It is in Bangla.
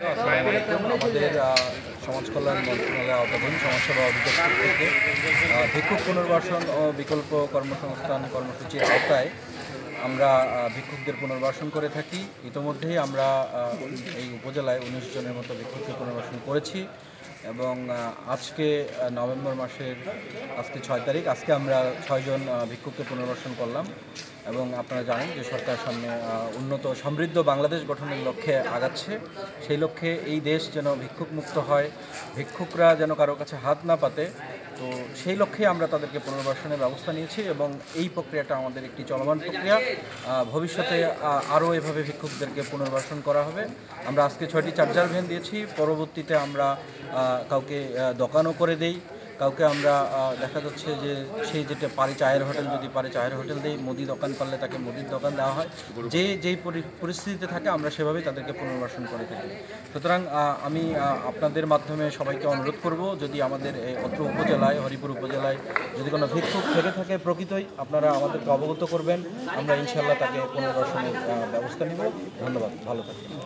আমাদের সমাজ কল্যাণ মন্ত্রণালয়ের আওতাধীন সমাজসেবা অধিদপ্তর থেকে ভিক্ষুক পুনর্বাসন ও বিকল্প কর্মসংস্থান কর্মসূচির আওতায় আমরা ভিক্ষুকদের পুনর্বাসন করে থাকি। ইতোমধ্যেই আমরা এই উপজেলায় ১৯ জনের মতো ভিক্ষুককে পুনর্বাসন করেছি এবং আজকে নভেম্বর মাসের আজকে ৬ তারিখ, আজকে আমরা ৬ জন ভিক্ষুককে পুনর্বাসন করলাম এবং আপনারা জানেন যে সরকার সামনে উন্নত সমৃদ্ধ বাংলাদেশ গঠনের লক্ষ্যে আগাচ্ছে। সেই লক্ষ্যে এই দেশ যেন ভিক্ষুক মুক্ত হয়, ভিক্ষুকরা যেন কারো কাছে হাত না পাতে, তো সেই লক্ষ্যে আমরা তাদেরকে পুনর্বাসনের ব্যবস্থা নিয়েছি এবং এই প্রক্রিয়াটা আমাদের একটি চলমান প্রক্রিয়া। ভবিষ্যতে আরও এভাবে ভিক্ষুকদেরকে পুনর্বাসন করা হবে। আমরা আজকে 6টি চার্জার ভ্যান দিয়েছি, পরবর্তীতে আমরা কাউকে দোকানও করে দেই, কাউকে আমরা দেখা যাচ্ছে যে সেই যেটা পারে চায়ের হোটেল, যদি পারে চায়ের হোটেল দেই, মুদি দোকান পারলে তাকে মুদির দোকান দেওয়া হয়। যেই পরিস্থিতিতে থাকে আমরা সেভাবেই তাদেরকে পুনর্বাসন করে থাকি। সুতরাং আমি আপনাদের মাধ্যমে সবাইকে অনুরোধ করব, যদি আমাদের অত্র উপজেলায়, হরিপুর উপজেলায় যদি কোনো ভিক্ষুক থেকে থাকে প্রকৃতই, আপনারা আমাদেরকে অবগত করবেন। আমরা ইনশাল্লাহ তাকে পুনর্বাসনের ব্যবস্থা নেব। ধন্যবাদ, ভালো থাকবেন।